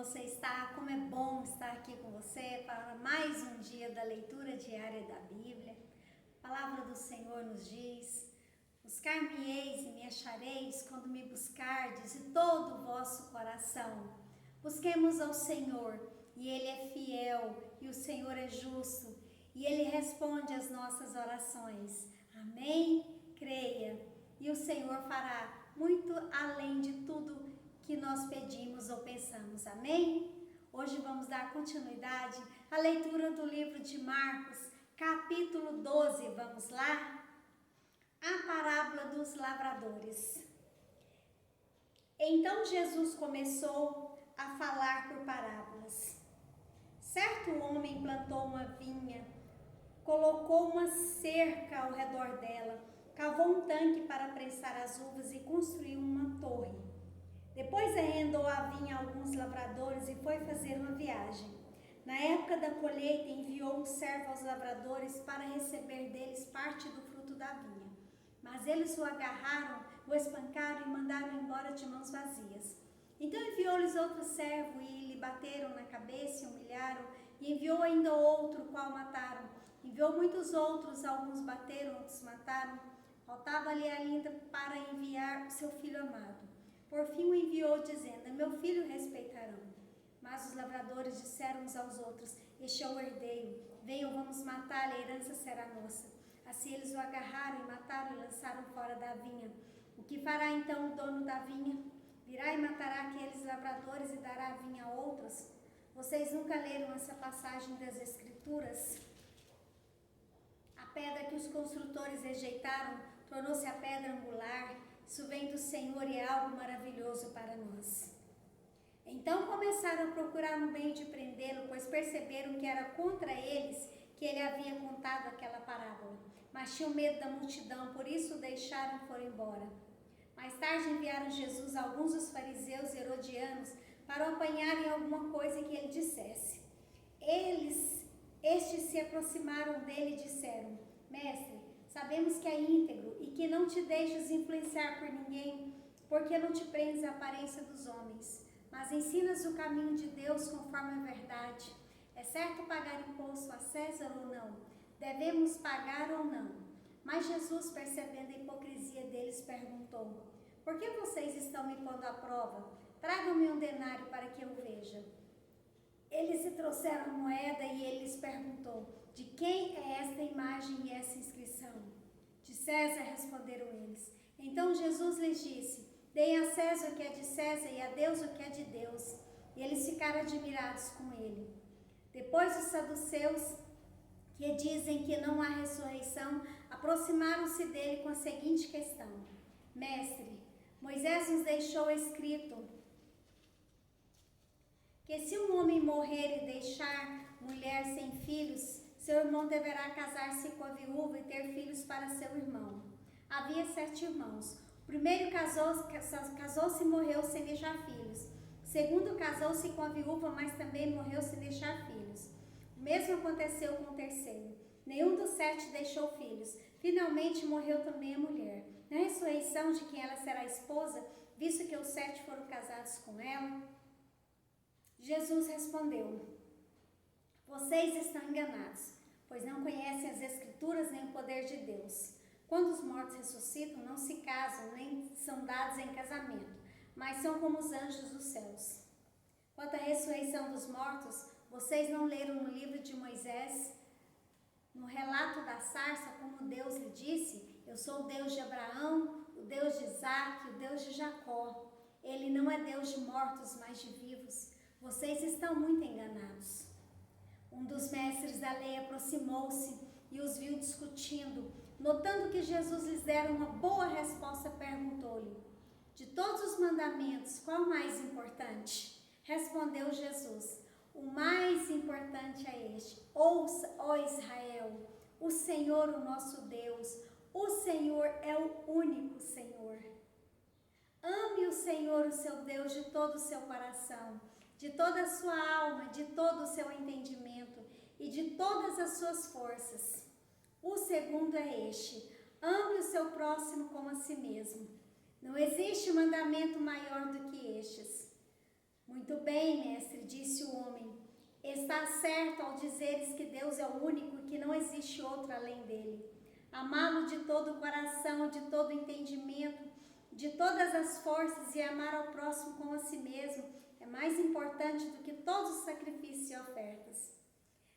você está? Como é bom estar aqui com você para mais um dia da leitura diária da Bíblia. A palavra do Senhor nos diz: buscar-me-eis e me achareis quando me buscardes de todo o vosso coração. Busquemos ao Senhor, e Ele é fiel, e o Senhor é justo, e Ele responde às nossas orações. Amém? Creia, e o Senhor fará muito além de tudo que nós pedimos ou pensamos. Amém? Hoje vamos dar continuidade à leitura do livro de Marcos, capítulo 12. Vamos lá? A parábola dos lavradores. Então Jesus começou a falar por parábolas. Certo homem plantou uma vinha, colocou uma cerca ao redor dela, cavou um tanque para prensar as uvas e construiu uma torre. Depois arrendou a vinha a alguns lavradores e foi fazer uma viagem. Na época da colheita, enviou um servo aos lavradores para receber deles parte do fruto da vinha. Mas eles o agarraram, o espancaram e mandaram embora de mãos vazias. Então enviou-lhes outro servo e lhe bateram na cabeça e humilharam, e enviou ainda outro, o qual mataram. Enviou muitos outros, alguns bateram, outros mataram. Faltava-lhe ainda para enviar o seu filho amado. Por fim o enviou, dizendo: meu filho respeitarão. Mas os lavradores disseram uns aos outros: este é o herdeiro, venham, vamos matá-lo, a herança será nossa. Assim eles o agarraram e mataram e lançaram fora da vinha. O que fará então o dono da vinha? Virá e matará aqueles lavradores e dará a vinha a outros? Vocês nunca leram essa passagem das Escrituras? A pedra que os construtores rejeitaram tornou-se a pedra angular. Isso vem do Senhor e é algo maravilhoso para nós. Então começaram a procurar um meio de prendê-lo, pois perceberam que era contra eles que ele havia contado aquela parábola. Mas tinham medo da multidão, por isso o deixaram e foram embora. Mais tarde enviaram Jesus a alguns dos fariseus e herodianos para o apanharem alguma coisa que ele dissesse. Estes se aproximaram dele e disseram: Mestre, sabemos que é íntegro e que não te deixas influenciar por ninguém, porque não te prendes à aparência dos homens, mas ensinas o caminho de Deus conforme a verdade. É certo pagar imposto a César ou não? Devemos pagar ou não? Mas Jesus, percebendo a hipocrisia deles, perguntou: por que vocês estão me pondo à prova? Tragam-me um denário para que eu veja. Eles se trouxeram a moeda e ele lhes perguntou: de quem é esta imagem e essa inscrição? De César, responderam eles. Então Jesus lhes disse: deem a César o que é de César e a Deus o que é de Deus. E eles ficaram admirados com ele. Depois os saduceus, que dizem que não há ressurreição, aproximaram-se dele com a seguinte questão: Mestre, Moisés nos deixou escrito que se um homem morrer e deixar mulher sem filhos, seu irmão deverá casar-se com a viúva e ter filhos para seu irmão. Havia 7 irmãos. O primeiro casou-se e morreu sem deixar filhos. O segundo casou-se com a viúva, mas também morreu sem deixar filhos. O mesmo aconteceu com o terceiro. Nenhum dos 7 deixou filhos. Finalmente morreu também a mulher. Na ressurreição, de quem ela será esposa, visto que os 7 foram casados com ela? Jesus respondeu: vocês estão enganados, pois não conhecem as Escrituras nem o poder de Deus. Quando os mortos ressuscitam, não se casam, nem são dados em casamento, mas são como os anjos dos céus. Quanto à ressurreição dos mortos, vocês não leram no livro de Moisés, no relato da sarça, como Deus lhe disse: eu sou o Deus de Abraão, o Deus de Isaque, o Deus de Jacó. Ele não é Deus de mortos, mas de vivos. Vocês estão muito enganados. Um dos mestres da lei aproximou-se e os viu discutindo. Notando que Jesus lhes dera uma boa resposta, perguntou-lhe: de todos os mandamentos, qual o mais importante? Respondeu Jesus: o mais importante é este: ouça, ó Israel, o Senhor, o nosso Deus, o Senhor é o único Senhor. Ame o Senhor, o seu Deus, de todo o seu coração, de toda a sua alma, de todo o seu entendimento e de todas as suas forças. O segundo é este: ame o seu próximo como a si mesmo. Não existe mandamento maior do que estes. Muito bem, mestre, disse o homem. Está certo ao dizeres que Deus é o único e que não existe outro além dele. Amá-lo de todo o coração, de todo o entendimento, de todas as forças e amar ao próximo como a si mesmo é mais importante do que todos os sacrifícios e ofertas.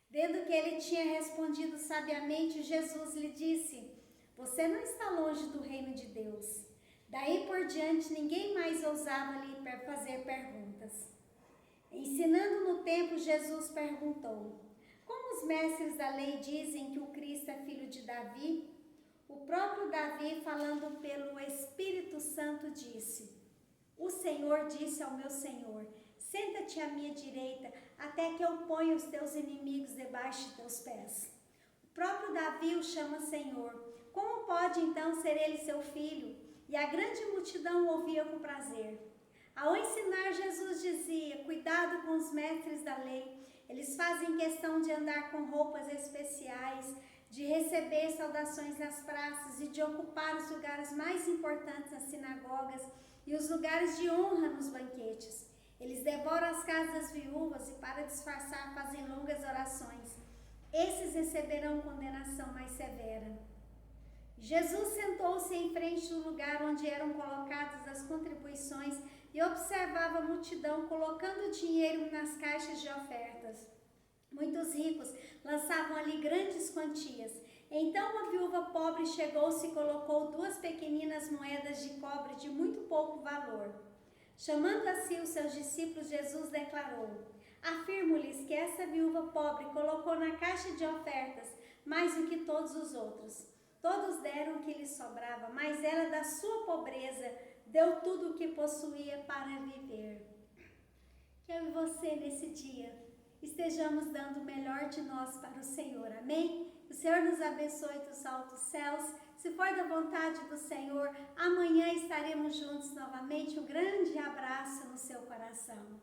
Vendo que ele tinha respondido sabiamente, Jesus lhe disse: você não está longe do reino de Deus. Daí por diante, ninguém mais ousava lhe fazer perguntas. Ensinando no templo, Jesus perguntou: como os mestres da lei dizem que o Cristo é filho de Davi? O próprio Davi, falando pelo Espírito Santo, disse: o Senhor disse ao meu Senhor: senta-te à minha direita, até que eu ponha os teus inimigos debaixo de teus pés. O próprio Davi o chama Senhor. Como pode então ser ele seu filho? E a grande multidão o ouvia com prazer. Ao ensinar, Jesus dizia: cuidado com os mestres da lei. Eles fazem questão de andar com roupas especiais, de receber saudações nas praças e de ocupar os lugares mais importantes nas sinagogas e os lugares de honra nos banquetes. Eles devoram as casas das viúvas e, para disfarçar, fazem longas orações. Esses receberão condenação mais severa. Jesus sentou-se em frente do lugar onde eram colocadas as contribuições e observava a multidão colocando dinheiro nas caixas de ofertas. Muitos ricos lançavam ali grandes quantias. Então uma viúva pobre chegou-se e colocou 2 pequeninas moedas de cobre de muito pouco valor. Chamando a si os seus discípulos, Jesus declarou: afirmo-lhes que essa viúva pobre colocou na caixa de ofertas mais do que todos os outros. Todos deram o que lhes sobrava, mas ela, da sua pobreza, deu tudo o que possuía para viver. Que eu e você, nesse dia, estejamos dando o melhor de nós para o Senhor. Amém? O Senhor nos abençoe dos altos céus. Se for da vontade do Senhor, amanhã estaremos juntos novamente. Um grande abraço no seu coração.